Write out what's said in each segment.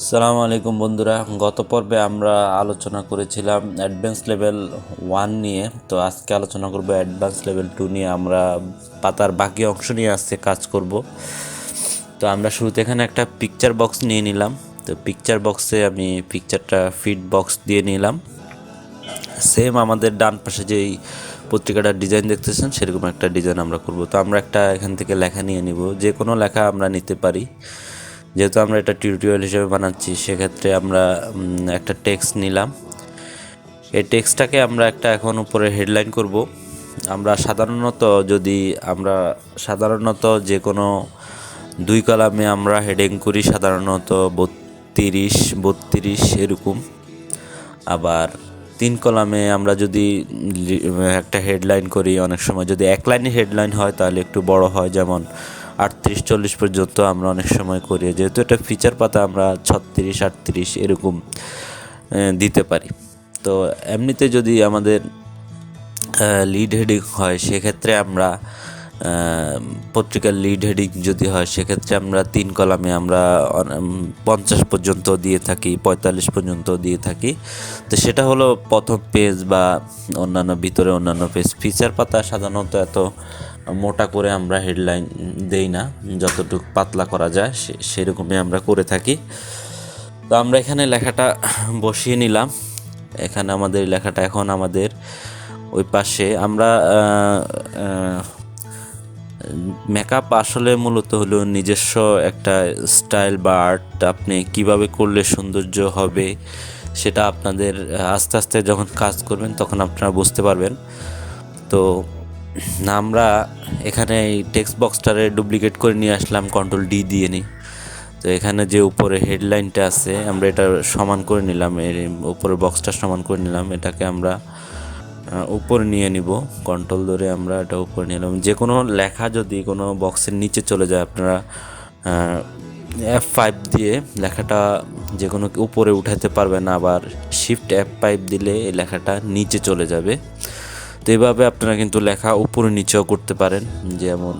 আসসালামু আলাইকুম বন্ধুরা, গত পর্বে আমরা আলোচনা করেছিলাম অ্যাডভান্স লেভেল 1 নিয়ে। তো আজকে আলোচনা করব অ্যাডভান্স লেভেল 2 নিয়ে। আমরা পাতার বাকি অংশ নিয়ে আজকে কাজ করব। তো আমরা শুরুতে এখানে একটা পিকচার বক্স নিয়ে নিলাম। তো পিকচার বক্সে আমি পিকচারটা ফিড বক্স দিয়ে নিলাম। সেম আমাদের ডান পাশে যেই পত্রিকাটার ডিজাইন দেখতেছেন সেরকম একটা ডিজাইন আমরা করব। তো আমরা একটা এখান থেকে লেখা নিয়ে নিব, যে কোনো লেখা আমরা নিতে পারি। যেহেতু আমরা এটা টিউটোরিয়াল হিসেবে বানাচ্ছি, সেক্ষেত্রে আমরা একটা টেক্সট নিলাম। এই টেক্সটটাকে আমরা একটা এখন উপরে হেডলাইন করব। আমরা সাধারণত যে কোনো 2 কলামে আমরা হেডিং করি, সাধারণত 32 এরকম। আবার 3 কলামে আমরা যদি একটা হেডলাইন করি, অনেক সময় যদি এক লাইনে হেডলাইন হয় তাহলে একটু বড় হয়, যেমন 38-40 পর্যন্ত আমরা অনেক সময় করি। যেহেতু এটা ফিচার পাতা, আমরা 36-38 এরকম দিতে পারি। তো এমনিতে যদি আমাদের লিড হেডিং হয়, সেক্ষেত্রে আমরা পত্রিকার লিড হেডিং যদি হয়, সেক্ষেত্রে আমরা 3 কলামে আমরা 50 পর্যন্ত দিয়ে থাকি, 45 পর্যন্ত দিয়ে থাকি। তো সেটা হলো প্রথম পেজ বা ভিতরে অন্যান্য পেজ। ফিচার পাতা সাধারণত এত মোটা করে আমরা হেডলাইন দেই না, যতটুকু পাতলা করা যায় সেরকমই আমরা করে থাকি। তো আমরা এখানে লেখাটা বসিয়ে নিলাম। এখানে আমাদের লেখাটা এখন আমাদের ওই পাশে আমরা মেকআপ আসলে মূলত হলো নিজস্ব একটা স্টাইল বা আর্ট। আপনি কিভাবে করলে সৌন্দর্য হবে সেটা আপনাদের আস্তে আস্তে যখন কাজ করবেন তখন আপনারা বুঝতে পারবেন। তো আমরা এখানে এই টেক্সট বক্সটারে ডুপ্লিকেট করে নিয়ে আসলাম, কন্ট্রোল ডি দিয়ে নিই। তো এখানে যে উপরে হেডলাইনটা আছে আমরা এটা সমান করে নিলাম, এর উপরে বক্সটা সমান করে নিলাম। এটাকে আমরা উপরে নিয়ে নিব, কন্ট্রোল ধরে আমরা এটা উপরে নিলাম। যে কোনো লেখা যদি কোনো বক্সের নিচে চলে যায়, আপনারা F5 দিয়ে লেখাটা যে কোনো উপরে উঠাতে পারবেন, আবার শিফট F5 দিলে এই লেখাটা নিচে চলে যাবে। তো এইভাবে আপনারা কিন্তু লেখা উপরে নিচেও করতে পারেন। যেমন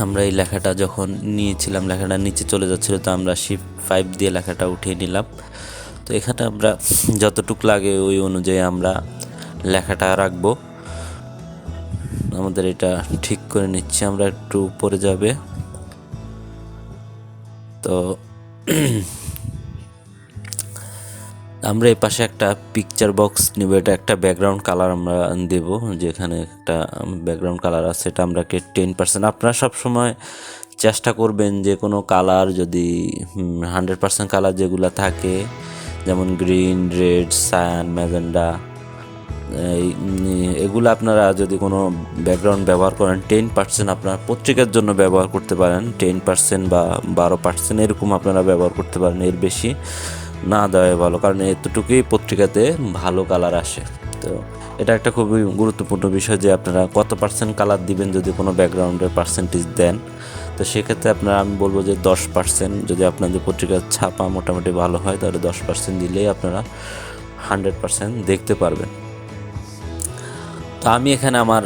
আমরা এই লেখাটা যখন নিয়েছিলাম, লেখাটা নিচে চলে যাচ্ছিল, তো আমরা শিফট 5 দিয়ে লেখাটা উঠিয়ে নিলাম। তো এখানে আমরা যতটুক লাগে ওই অনুযায়ী আমরা লেখাটা রাখবো। আমাদের এটা ঠিক করে নিচ্ছি, আমরা একটু উপরে যাবে। তো আমরা এই পাশে একটা পিকচার বক্স নিব। এটা একটা ব্যাকগ্রাউন্ড কালার আমরা দেব, যেখানে একটা ব্যাকগ্রাউন্ড কালার আছে, এটা আমরা 10%। আপনারা সবসময় চেষ্টা করবেন যে কোনো কালার যদি 100% কালার যেগুলো থাকে, যেমন গ্রিন, রেড, সায়ান, ম্যাজেন্ডা, এগুলো আপনারা যদি কোনো ব্যাকগ্রাউন্ড ব্যবহার করেন, 10% আপনারা পত্রিকার জন্য ব্যবহার করতে পারেন। 10% বা 12% এরকম আপনারা ব্যবহার করতে পারেন, এর বেশি না দেওয়াই ভালো, কারণ এতটুকুই পত্রিকাতে ভালো কালার আসে। তো এটা একটা খুবই গুরুত্বপূর্ণ বিষয় যে আপনারা কত পার্সেন্ট কালার দিবেন যদি কোনো ব্যাকগ্রাউন্ডের পার্সেন্টেজ দেন। তো সেক্ষেত্রে আপনারা, আমি বলবো যে 10%, যদি আপনাদের পত্রিকার ছাপা মোটামুটি ভালো হয় তাহলে 10% দিলেই আপনারা 100% দেখতে পারবেন। তো আমি এখানে আমার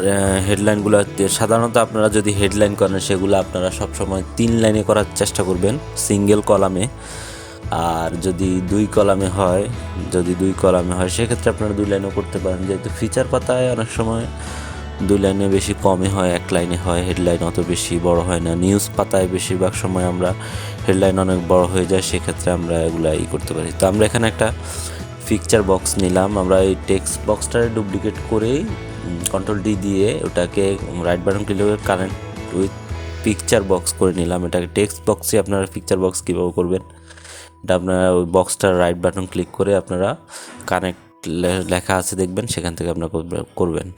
হেডলাইনগুলো, সাধারণত আপনারা যদি হেডলাইন করেন সেগুলো আপনারা সবসময় 3 লাইনে করার চেষ্টা করবেন, সিঙ্গেল কলামে। আর যদি 2 কলামে হয় সেক্ষেত্রে আপনারা 2 লাইনও করতে পারেন। যেহেতু ফিচার পাতায় অনেক সময় 2 লাইনে বেশি কমই হয়, 1 লাইনে হয়, হেডলাইন অত বেশি বড় হয় না। নিউজ পাতায় বেশিরভাগ সময় আমরা হেডলাইন অনেক বড় হয়ে যায়, সেক্ষেত্রে আমরা এগুলো করতে পারি। তো আমরা এখানে একটা পিকচার বক্স নিলাম। আমরা এই টেক্সট বক্সটারে ডুপ্লিকেট করেই কন্ট্রোল ডি দিয়ে ওটাকে রাইট বাটন ক্লিক করে কানেক্ট উইথ পিকচার বক্স করে নিলাম। এটাকে টেক্সট বক্সে আপনারা পিকচার বক্স কীভাবে করবেন, এটা আপনারা ওই বক্সটার রাইট বাটন ক্লিক করে আপনারা কানেক্ট লেখা আছে দেখবেন, সেখান থেকে আপনারা করবেন।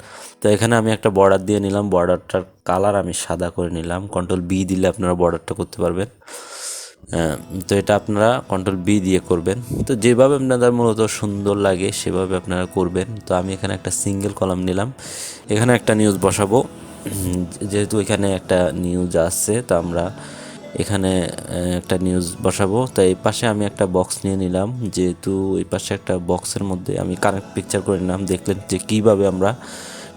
তো এখানে আমি একটা বর্ডার দিয়ে নিলাম, বর্ডারটার কালার আমি সাদা করে নিলাম। কন্ট্রোল বি দিলে আপনারা বর্ডারটা করতে পারবেন। তো এটা আপনারা কন্ট্রোল বি দিয়ে করবেন। তো যেভাবে আপনাদের মূলত সুন্দর লাগে সেভাবে আপনারা করবেন। তো আমি এখানে একটা সিঙ্গেল কলাম নিলাম, এখানে একটা নিউজ বসাবো। যেহেতু এখানে একটা নিউজ আছে, তো আমরা এখানে একটা নিউজ বসাবো। তো এই পাশে আমি একটা বক্স নিয়ে নিলাম, যেহেতু এই পাশে একটা বক্সের মধ্যে আমি কানেক্ট পিকচার করে নিলাম। দেখলেন যে কীভাবে আমরা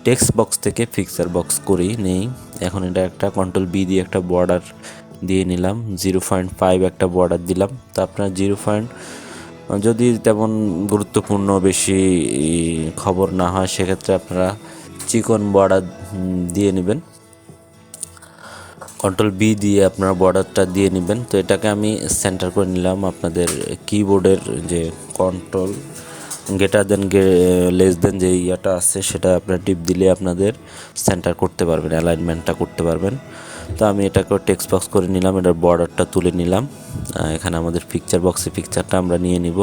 টেক্সট বক্স থেকে পিকচার বক্স করি নেই। এখন এটা একটা কন্ট্রোল বি দিয়ে একটা বর্ডার দিয়ে নিলাম, 0.5 একটা বর্ডার দিলাম। তো আপনার যদি তেমন গুরুত্বপূর্ণ বেশি খবর না হয় সেক্ষেত্রে আপনারা চিকন বর্ডার দিয়ে নেবেন। Ctrl+B দিয়ে আপনারা বর্ডারটা দিয়ে নেবেন। তো এটাকে আমি সেন্টার করে নিলাম। আপনাদের কিবোর্ডের যে কন্ট্রোল লেস দেন যে ইয়াটা আছে সেটা আপনারা টিপ দিলে আপনাদের সেন্টার করতে পারবেন, অ্যালাইনমেন্টটা করতে পারবেন। তো আমি এটাকে টেক্সট বক্স করে নিলাম, এটার বর্ডারটা তুলে নিলাম। এখানে আমাদের পিকচার বক্সে পিকচারটা আমরা নিয়ে নিব।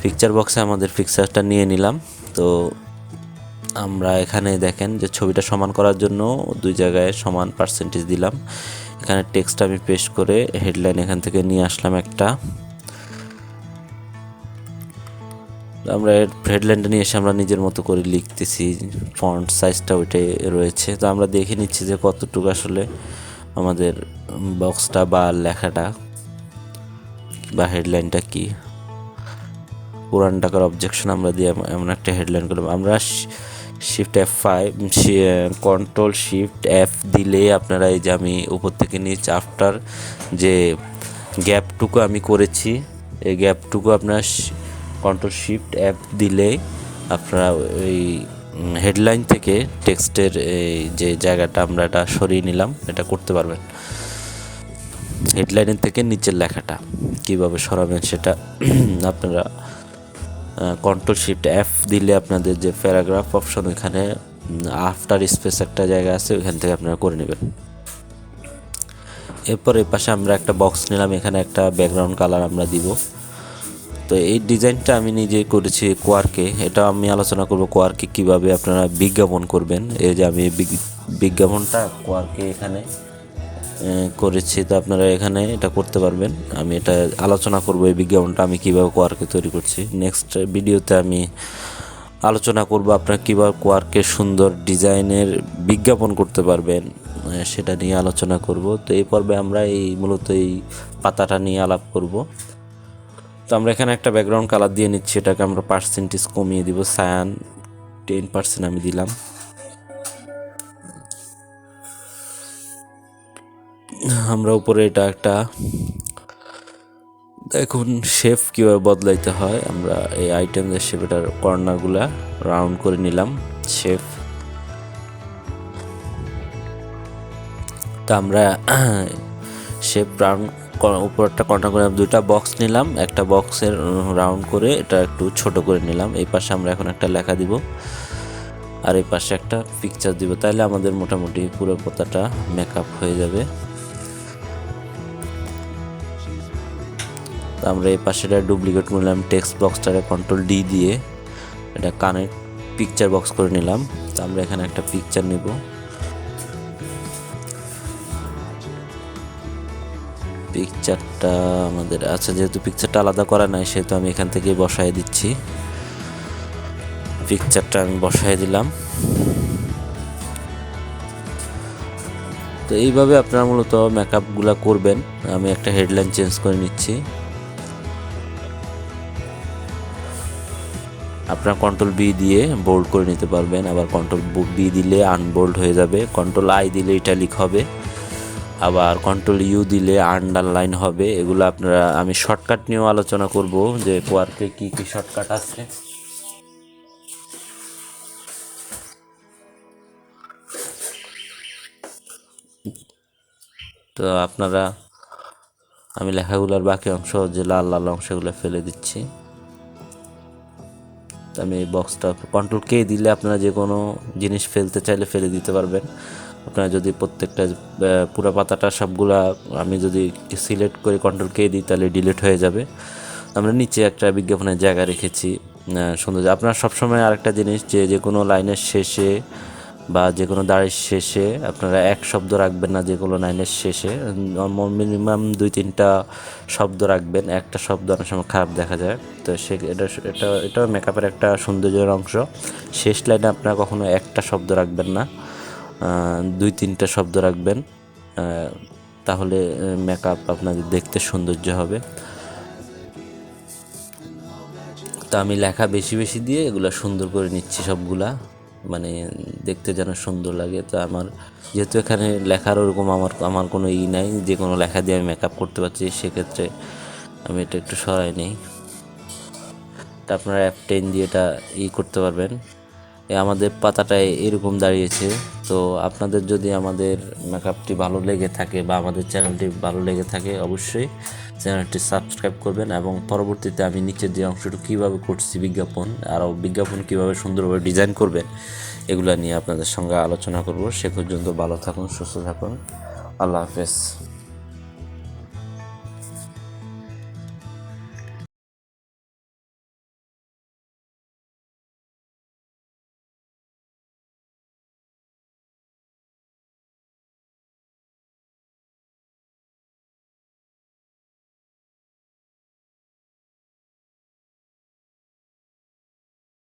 পিকচার বক্সে আমাদের পিকচারটা নিয়ে নিলাম। তো আমরা এখানে দেখেন যে ছবিটা সমান করার জন্য দুই জায়গায় সমান পার্সেন্টেজ দিলাম। এখানে টেক্সট আমি পেস্ট করে হেডলাইন এখান থেকে নিয়ে আসলাম একটা। আমরা হেডলাইনটা নিয়ে এসে আমরা নিজের মতো করে লিখতেছি, ফন্ট সাইজটা ওইটাই রয়েছে। তো আমরা দেখে নিচ্ছি যে কতটুকু আসলে আমাদের বক্সটা বা লেখাটা বা হেডলাইনটা কি। পুরান টাকার অবজেকশন আমরা দিয়ে এমন একটা হেডলাইন করলাম। আমরা Ctrl+Shift+F দিলে আপনারা এই যে আমি উপর থেকে নিচ আফটার যে গ্যাপটুকু আমি করেছি এই গ্যাপটুকু আপনার Ctrl+Shift+F দিলে আপনারা ওই হেডলাইন থেকে টেক্সটের এই যে জায়গাটা আমরা এটা সরিয়ে নিলাম, এটা করতে পারবেন। হেডলাইনের থেকে নিচের লেখাটা কিভাবে সরাবেন সেটা আপনারা Ctrl+Shift+F দিলে আপনাদের যে প্যারাগ্রাফ অপশন ওইখানে আফটার স্পেস একটা জায়গা আছে, ওইখান থেকে আপনারা করে নেবেন। এরপর এই পাশে আমরা একটা বক্স নিলাম, এখানে একটা ব্যাকগ্রাউন্ড কালার আমরা দিব। তো এই ডিজাইনটা আমি নিজে করেছি কোয়ার্কে। এটা আমি আলোচনা করব কোয়ার্কে কিভাবে আপনারা বিজ্ঞাপন করবেন। এই যে আমি বিজ্ঞাপনটা কোয়ার্কে এখানে করেছি, তো আপনারা এখানে এটা করতে পারবেন। আমি এটা আলোচনা করব এই বিজ্ঞাপনটা আমি কীভাবে কোয়ার্কে তৈরি করছি। নেক্সট ভিডিওতে আমি আলোচনা করব আপনারা কীভাবে কোয়ার্কে সুন্দর ডিজাইনের বিজ্ঞাপন করতে পারবেন, সেটা নিয়ে আলোচনা করব। তো এই পর্বে আমরা মূলত এই পাতাটা নিয়ে আলাপ করব। তো আমরা এখানে একটা ব্যাকগ্রাউন্ড কালার দিয়ে নিচ্ছি, এটাকে আমরা পার্সেন্টেজ কমিয়ে দিব, সায়ান 10% আমি দিলাম। আমরা উপরে এটা একটা দেখুন শেপ কীভাবে বদলাইতে হয়। আমরা এই আইটেমের শেপ, এটার কর্নারগুলা রাউন্ড করে নিলাম শেপ। তো আমরা শেপ রাউন্ড উপর একটা কর্নার করে দুইটা বক্স নিলাম, একটা বক্সের রাউন্ড করে এটা একটু ছোট করে নিলাম। এই পাশে আমরা এখন একটা লেখা দিব আর এই পাশে একটা পিকচার দিব, তাহলে আমাদের মোটামুটি পুরো পাতাটা মেকআপ হয়ে যাবে। তো আমরা এই পাশেটা ডুপ্লিকেট নিলাম, টেক্সট বক্সটারে Ctrl+D দিয়ে এটা কানেক্ট পিকচার বক্স করে নিলাম। তো আমরা এখানে একটা পিকচার নেব, পিকচারটা আমাদের আচ্ছা যেহেতু পিকচারটা আলাদা করা নাই সেহেতু আমি এখান থেকে বসায় দিচ্ছি। পিকচারটা আমি বসায় দিলাম। তো এইভাবে আপনারা মূলত মেকআপগুলো করবেন। আমি একটা হেডলাইন চেঞ্জ করে নিচ্ছি। আপনারা Ctrl+B দিয়ে বোল্ড করে নিতে পারবেন, আবার Ctrl+B দিলে আনবোল্ড হয়ে যাবে, Ctrl+I দিলে ইটালিক হবে, আবার Ctrl+U দিলে আন্ডারলাইন হবে। এগুলো আপনারা আমি শর্টকাট নিয়েও আলোচনা করব যে কোয়ার্কে কি কি শর্টকাট আছে। তো আপনারা আমি লেখাগুলোর বাকি অংশ যে লাল লাল অংশগুলো ফেলে দিচ্ছি। আমি এই বক্সটা Ctrl+K দিলে আপনারা যে কোনো জিনিস ফেলতে চাইলে ফেলে দিতে পারবেন। আপনারা যদি প্রত্যেকটা পুরো পাতাটা সবগুলা আমি যদি সিলেক্ট করে Ctrl+K দিই তাহলে ডিলিট হয়ে যাবে। আমরা নিচে একটা বিজ্ঞাপনের জায়গা রেখেছি সুন্দর। আপনারা সবসময় আরেকটা জিনিস যে কোনো লাইনের শেষে বা যে কোনো দাঁড়ের শেষে আপনারা এক শব্দ রাখবেন না, যে কোনো লাইনের শেষে মিনিমাম 2-3টা শব্দ রাখবেন। একটা শব্দ অনেক সময় খারাপ দেখা যায়, তো এটা মেকআপের একটা সৌন্দর্যের অংশ। শেষ লাইনে আপনারা কখনো একটা শব্দ রাখবেন না, 2-3টা শব্দ রাখবেন, তাহলে মেকআপ আপনাদের দেখতে সৌন্দর্য হবে। তো আমি লেখা বেশি বেশি দিয়ে এগুলো সুন্দর করে নিচ্ছি সবগুলা। মানে দেখতে যেন সুন্দর লাগে। তো আমার যেহেতু এখানে লেখার ওরকম আমার কোনো নাই, যে কোনো লেখা দিয়ে আমি মেকআপ করতে পারছি, সেক্ষেত্রে আমি এটা একটু সরাই নিই। তা আপনারা F10 দিয়ে এটা করতে পারবেন। আমাদের পাতাটায় এরকম দাঁড়িয়েছে। তো আপনাদের যদি আমাদের মেকআপটি ভালো লেগে থাকে বা আমাদের চ্যানেলটি ভালো লেগে থাকে, অবশ্যই চ্যানেলটি সাবস্ক্রাইব করবেন। এবং পরবর্তীতে আমি নিচের যে অংশটুকু কীভাবে করছি বিজ্ঞাপন, আরও বিজ্ঞাপন কীভাবে সুন্দরভাবে ডিজাইন করবেন, এগুলো নিয়ে আপনাদের সঙ্গে আলোচনা করব। সে পর্যন্ত ভালো থাকুন, সুস্থ থাকুন। আল্লাহ হাফেজ।